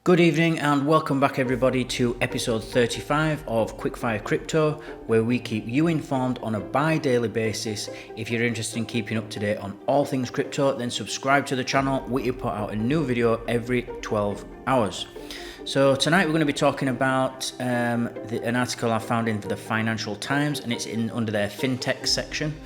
Good evening and welcome back everybody to episode 35 of Quickfire Crypto, where we keep you informed on a bi-daily basis. If you're interested in keeping up to date on all things crypto, then subscribe to the channel. We put out a new video every 12 hours. So tonight we're going to be talking about an article I found in the Financial Times, and it's under their fintech section,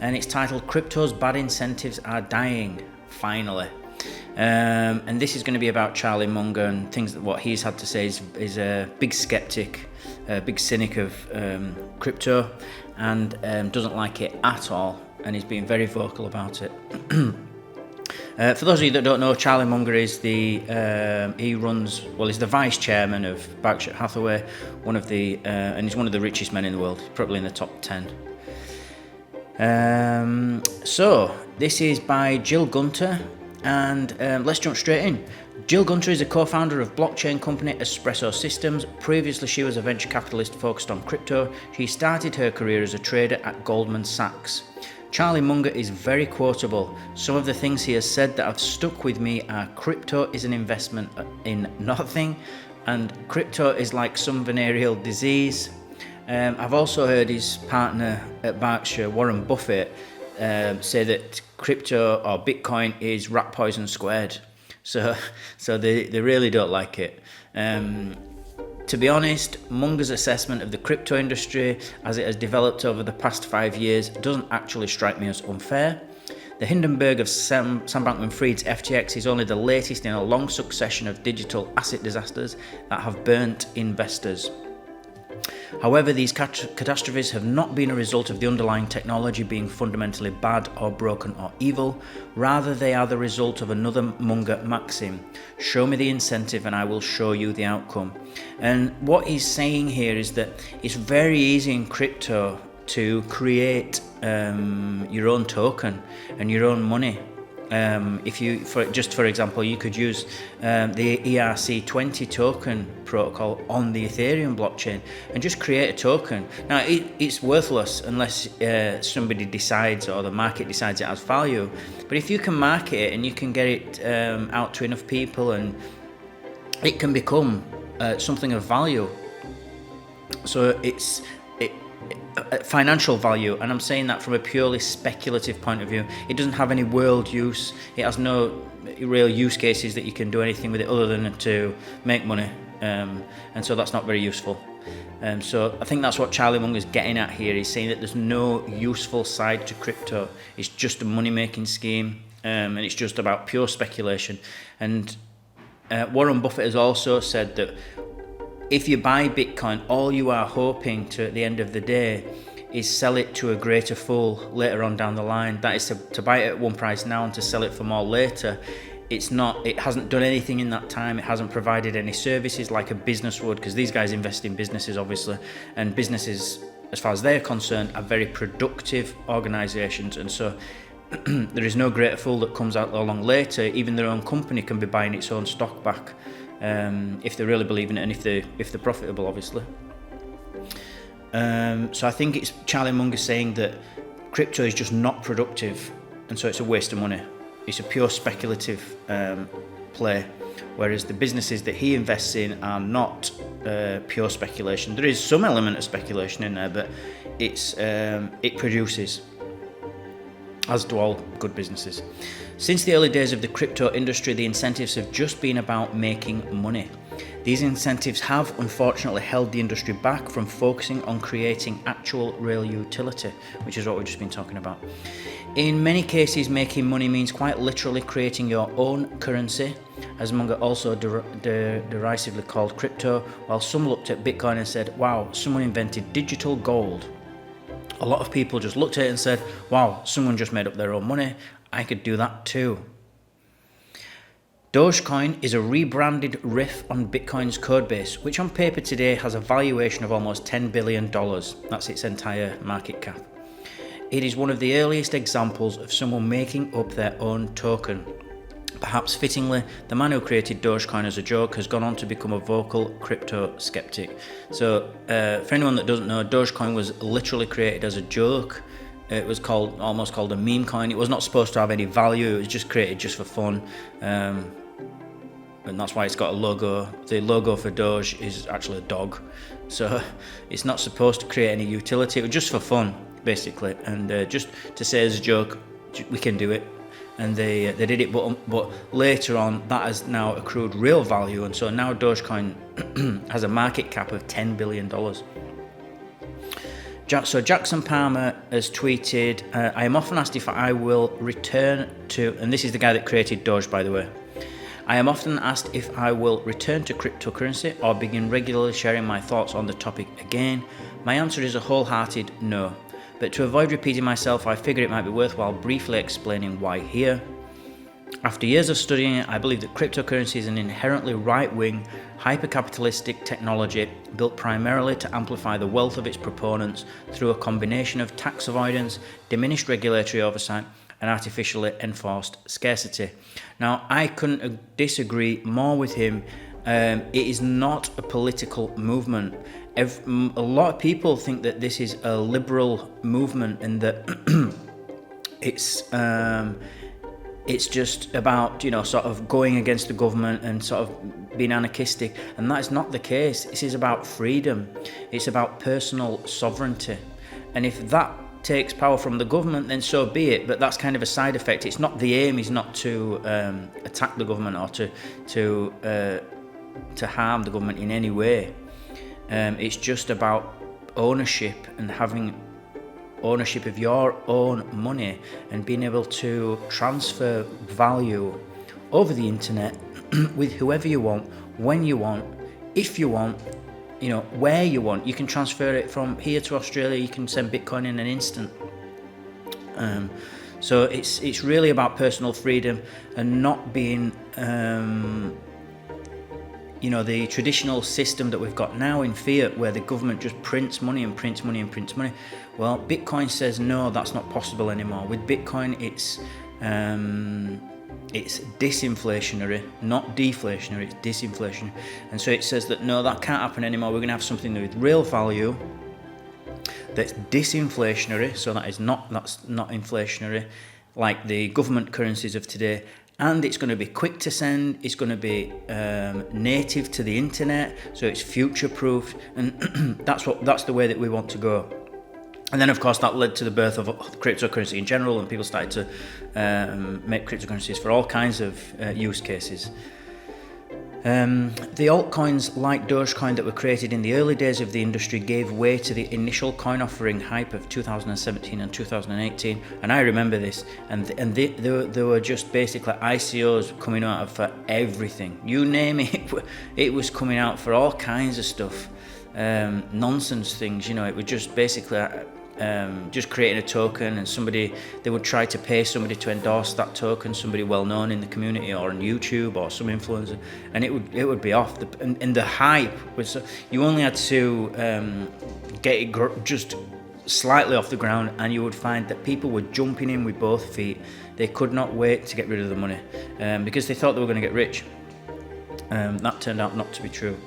and it's titled "Crypto's Bad Incentives Are Dying, Finally." And this is going to be about Charlie Munger and things that what he's had to say is a big skeptic, a big cynic of crypto, and doesn't like it at all, and he's been very vocal about it. For those of you that don't know, Charlie Munger is he's the vice chairman of Berkshire Hathaway, and he's one of the richest men in the world, probably in the top 10. So this is by Jill Gunter. And let's jump straight in. Jill Gunter is a co-founder of blockchain company Espresso Systems. Previously, she was a venture capitalist focused on crypto. She started her career as a trader at Goldman Sachs. Charlie Munger is very quotable. Some of the things he has said that have stuck with me are crypto is an investment in nothing, and crypto is like some venereal disease. I've also heard his partner at Berkshire, Warren Buffett, say that crypto or Bitcoin is rat poison squared. So they really don't like it. To be honest, Munger's assessment of the crypto industry as it has developed over the past 5 years doesn't actually strike me as unfair. The Hindenburg of Sam Bankman-Fried's FTX is only the latest in a long succession of digital asset disasters that have burnt investors. However, these catastrophes have not been a result of the underlying technology being fundamentally bad or broken or evil. Rather, they are the result of another Munger maxim: show me the incentive and I will show you the outcome. And what he's saying here is that it's very easy in crypto to create your own token and your own money. For example, you could use the ERC20 token protocol on the Ethereum blockchain and just create a token. Now, it's worthless unless somebody decides or the market decides it has value. But if you can market it and you can get it out to enough people, and it can become something of value. So it's financial value, and I'm saying that from a purely speculative point of view. It doesn't have any world use. It has no real use cases that you can do anything with it other than to make money, and so that's not very useful. So I think that's what Charlie Munger's getting at here. He's saying that there's no useful side to crypto. It's just a money-making scheme, and it's just about pure speculation. And Warren Buffett has also said that if you buy Bitcoin, all you are hoping to at the end of the day is sell it to a greater fool later on down the line. That is to buy it at one price now and to sell it for more later. It hasn't done anything in that time. It hasn't provided any services like a business would, because these guys invest in businesses, obviously, and businesses, as far as they're concerned, are very productive organizations. And so there is no greater fool that comes out along later. Even their own company can be buying its own stock back, if they really believe in it and if they're profitable, obviously. So I think it's Charlie Munger saying that crypto is just not productive, and so it's a waste of money. It's a pure speculative play, whereas the businesses that he invests in are not pure speculation. There is some element of speculation in there, but it produces, as do all good businesses. Since the early days of the crypto industry, the incentives have just been about making money. These incentives have, unfortunately, held the industry back from focusing on creating actual real utility, which is what we've just been talking about. In many cases, making money means quite literally creating your own currency, as Munger also derisively called crypto, while some looked at Bitcoin and said, wow, someone invented digital gold. A lot of people just looked at it and said, wow, someone just made up their own money. I could do that too. Dogecoin is a rebranded riff on Bitcoin's codebase, which on paper today has a valuation of almost $10 billion. That's its entire market cap. It is one of the earliest examples of someone making up their own token. Perhaps fittingly, the man who created Dogecoin as a joke has gone on to become a vocal crypto skeptic. So, for anyone that doesn't know, Dogecoin was literally created as a joke. It was almost called a meme coin. It was not supposed to have any value. It was just created just for fun. and that's why it's got a logo. The logo for Doge is actually a dog, so it's not supposed to create any utility. It was just for fun, basically, and just to say as a joke, we can do it. And they did it, but later on that has now accrued real value, and so now Dogecoin has a market cap of $10 billion. So Jackson Palmer has tweeted, I am often asked if I will return to, and this is the guy that created Doge, by the way. I am often asked if I will return to cryptocurrency or begin regularly sharing my thoughts on the topic again. My answer is a wholehearted no. But to avoid repeating myself, I figured it might be worthwhile briefly explaining why here. After years of studying it, I believe that cryptocurrency is an inherently right-wing, hyper-capitalistic technology built primarily to amplify the wealth of its proponents through a combination of tax avoidance, diminished regulatory oversight, and artificially enforced scarcity. Now, I couldn't disagree more with him. It is not a political movement. A lot of people think that this is a liberal movement and that it's just about, sort of going against the government and sort of being anarchistic, and that is not the case. This is about freedom. It's about personal sovereignty, and if that takes power from the government, then so be it, but that's kind of a side effect. It's not, the aim is not to attack the government or to harm the government in any way. It's just about ownership and having ownership of your own money and being able to transfer value over the internet with whoever you want, when you want, if you want, where you want. You can transfer it from here to Australia. You can send Bitcoin in an instant. So it's really about personal freedom and not being the traditional system that we've got now in fiat, where the government just prints money and prints money and prints money. Well, Bitcoin says no, that's not possible anymore. With Bitcoin, it's disinflationary, not deflationary. It's disinflationary, and so it says that no, that can't happen anymore. We're going to have something with real value that's disinflationary, so that's not inflationary, like the government currencies of today. And it's going to be quick to send, it's going to be native to the internet, so it's future-proofed, and that's the way that we want to go. And then, of course, that led to the birth of cryptocurrency in general, and people started to make cryptocurrencies for all kinds of use cases. The altcoins like Dogecoin that were created in the early days of the industry gave way to the initial coin offering hype of 2017 and 2018, and I remember this, and there were just basically ICOs coming out for everything. You name it, it was coming out for all kinds of stuff, nonsense things, it was just basically just creating a token, and they would try to pay somebody to endorse that token, somebody well known in the community or on YouTube or some influencer, and it would be off. And the hype was, you only had to get it just slightly off the ground, and you would find that people were jumping in with both feet. They could not wait to get rid of the money because they thought they were going to get rich. That turned out not to be true.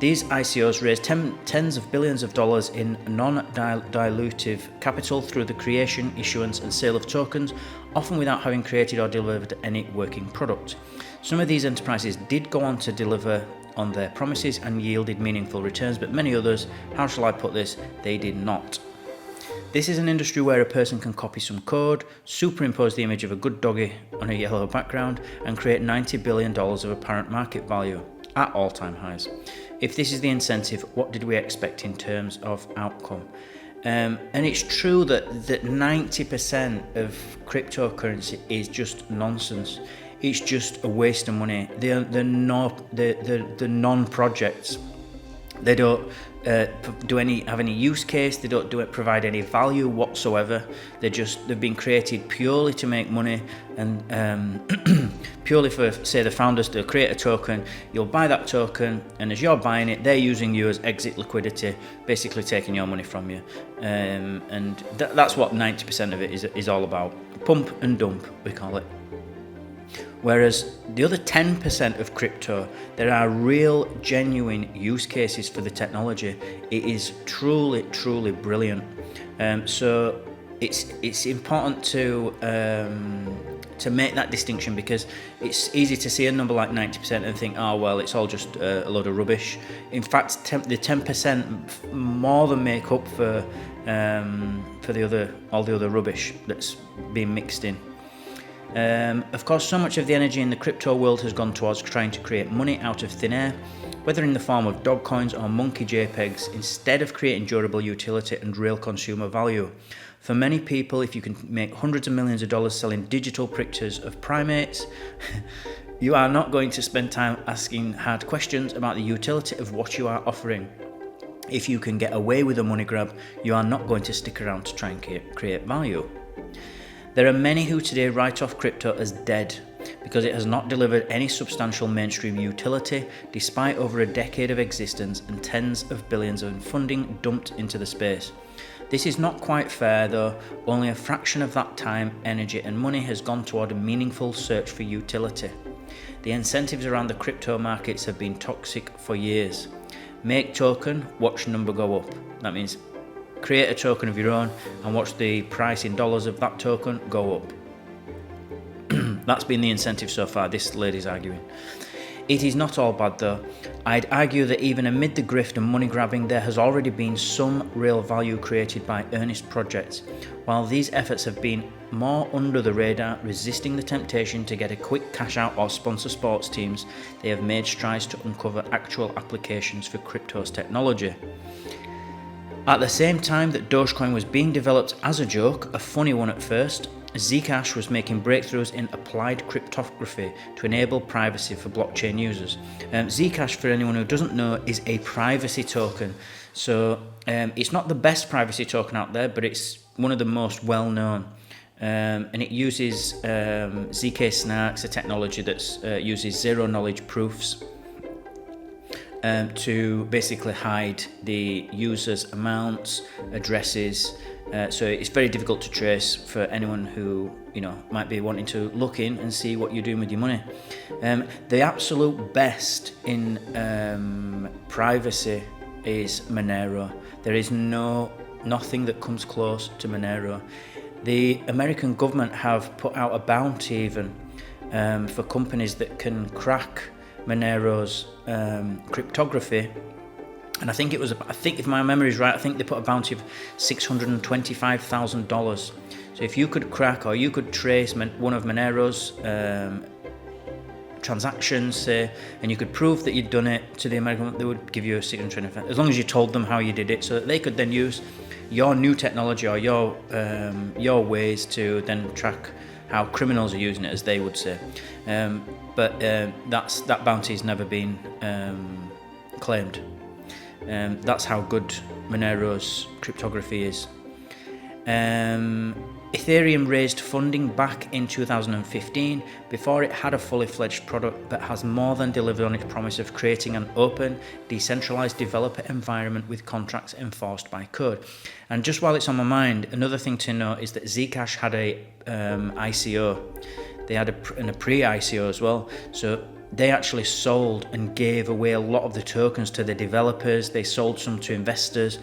These ICOs raised tens of billions of dollars in non-dilutive capital through the creation, issuance and sale of tokens, often without having created or delivered any working product. Some of these enterprises did go on to deliver on their promises and yielded meaningful returns, but many others, how shall I put this, they did not. This is an industry where a person can copy some code, superimpose the image of a good doggy on a yellow background, and create $90 billion of apparent market value at all-time highs. If this is the incentive, what did we expect in terms of outcome? And it's true that 90% of cryptocurrency is just nonsense. It's just a waste of money. The non-projects, they don't have any use case. They don't provide any value whatsoever. They've been created purely to make money, and purely for, say, the founders to create a token. You'll buy that token, and as you're buying it, they're using you as exit liquidity, basically taking your money from you. And that's what 90% of it is all about. Pump and dump, we call it. Whereas the other 10% of crypto, there are real, genuine use cases for the technology. It is truly, truly brilliant. So it's important to to make that distinction, because it's easy to see a number like 90% and think, oh well, it's all just a load of rubbish. In fact, the 10% more than make up for all the other rubbish that's being mixed in. Of course, so much of the energy in the crypto world has gone towards trying to create money out of thin air, whether in the form of dog coins or monkey JPEGs, instead of creating durable utility and real consumer value. For many people, if you can make hundreds of millions of dollars selling digital pictures of primates, you are not going to spend time asking hard questions about the utility of what you are offering. If you can get away with a money grab, you are not going to stick around to try and create value. There are many who today write off crypto as dead because it has not delivered any substantial mainstream utility despite over a decade of existence and tens of billions of funding dumped into the space. This is not quite fair though. Only a fraction of that time, energy and money has gone toward a meaningful search for utility. The incentives around the crypto markets have been toxic for years. Make token, watch number go up. That means create a token of your own and watch the price in dollars of that token go up. That's been the incentive so far, this lady's arguing. It is not all bad though. I'd argue that even amid the grift and money grabbing, there has already been some real value created by earnest projects. While these efforts have been more under the radar, resisting the temptation to get a quick cash out or sponsor sports teams, they have made strides to uncover actual applications for crypto's technology. At the same time that Dogecoin was being developed as a joke, a funny one at first, Zcash was making breakthroughs in applied cryptography to enable privacy for blockchain users. Zcash, for anyone who doesn't know, is a privacy token. So it's not the best privacy token out there, but it's one of the most well-known. And it uses ZK Snarks, a technology that uses zero-knowledge proofs to basically hide the user's amounts, addresses. So it's very difficult to trace for anyone who might be wanting to look in and see what you're doing with your money. The absolute best in privacy is Monero. There is nothing that comes close to Monero. The American government have put out a bounty even for companies that can crack Monero's cryptography. And I think if my memory is right, I think they put a bounty of $625,000. So if you could crack or you could trace one of Monero's transactions, say, and you could prove that you'd done it to the American, they would give you a $625,000, as long as you told them how you did it, so that they could then use your new technology or your ways to then track how criminals are using it, as they would say. But that bounty has never been claimed. That's how good Monero's cryptography is. Ethereum raised funding back in 2015 before it had a fully fledged product, but has more than delivered on its promise of creating an open, decentralized developer environment with contracts enforced by code. And just while it's on my mind, another thing to note is that Zcash had a ICO. They had a pre-ICO as well. So they actually sold and gave away a lot of the tokens to the developers. They sold some to investors,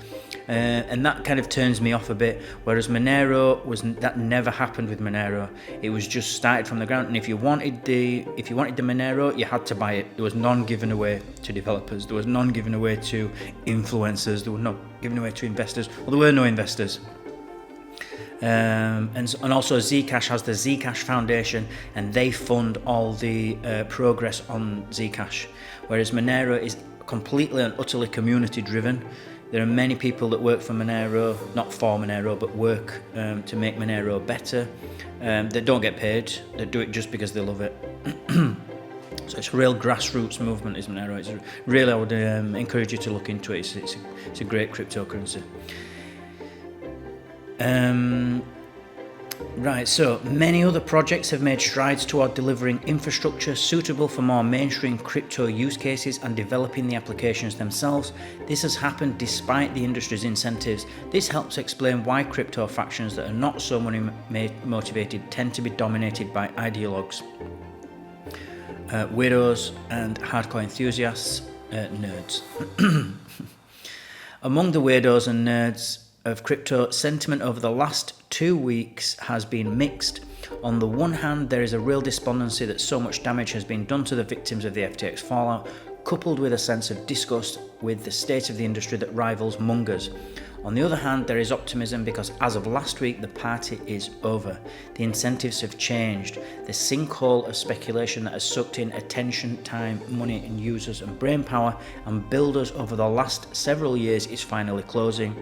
and that kind of turns me off a bit. Whereas Monero that never happened with Monero. It was just started from the ground, and if you wanted the Monero, you had to buy it. There was none given away to developers. There was none given away to influencers. There were none given away to investors. Well, there were no investors. And also Zcash has the Zcash Foundation, and they fund all the progress on Zcash, whereas Monero is completely and utterly community driven. There are many people that work for Monero, not for Monero, but work to make Monero better. They don't get paid, they do it just because they love it. So it's a real grassroots movement, is Monero. It's really, I would encourage you to look into it. It's a great cryptocurrency. Right, so many other projects have made strides toward delivering infrastructure suitable for more mainstream crypto use cases and developing the applications themselves. This has happened despite the industry's incentives. This helps explain why crypto factions that are not so money motivated tend to be dominated by ideologues, weirdos and hardcore enthusiasts, nerds. Among the weirdos and nerds of crypto, sentiment over the last 2 weeks has been mixed. On the one hand, there is a real despondency that so much damage has been done to the victims of the FTX fallout, coupled with a sense of disgust with the state of the industry that rivals MUNGER's. On the other hand, there is optimism because as of last week, the party is over. The incentives have changed. The sinkhole of speculation that has sucked in attention, time, money, and users and brainpower and builders over the last several years is finally closing.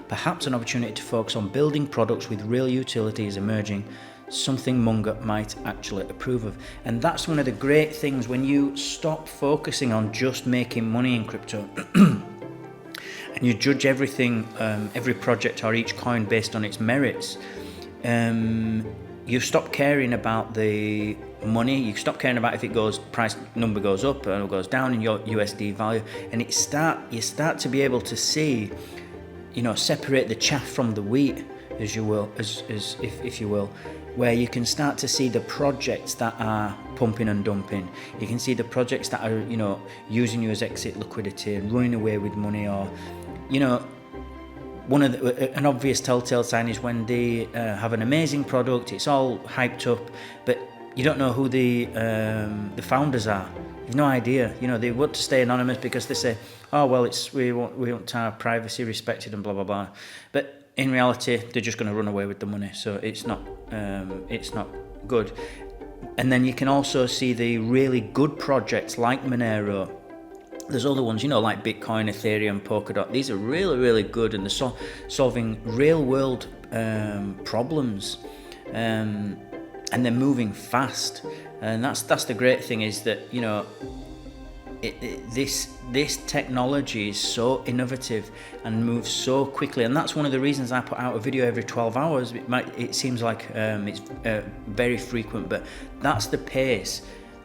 Perhaps an opportunity to focus on building products with real utility is emerging, something Munger might actually approve of. And that's one of the great things when you stop focusing on just making money in crypto. And you judge everything, every project or each coin based on its merits. You stop caring about the money. You stop caring about if it goes, price number goes up or goes down in your USD value, and you start to be able to see, separate the chaff from the wheat, as you will, if you will, where you can start to see the projects that are pumping and dumping. You can see the projects that are, using you as exit liquidity and running away with money, or, an obvious telltale sign is when they have an amazing product, it's all hyped up, but you don't know who the founders are. You've no idea. They want to stay anonymous because they say, "Oh well, we want our privacy respected," and blah blah blah. But in reality, they're just going to run away with the money. So it's not good. And then you can also see the really good projects like Monero. There's other ones, like Bitcoin, Ethereum, Polkadot. These are really, really good, and they're solving real-world problems, and they're moving fast. And that's the great thing, is that this technology is so innovative and moves so quickly, and that's one of the reasons I put out a video every 12 hours. It seems like it's very frequent, but that's the pace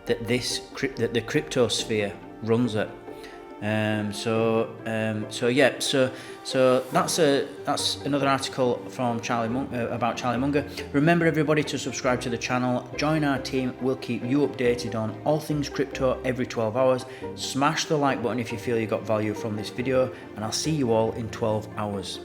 that the crypto sphere runs at. So that's another article from about Charlie Munger. Remember, everybody, to subscribe to the channel, join our team. We'll keep you updated on all things crypto every 12 hours. Smash the like button if you feel you got value from this video, and I'll see you all in 12 hours.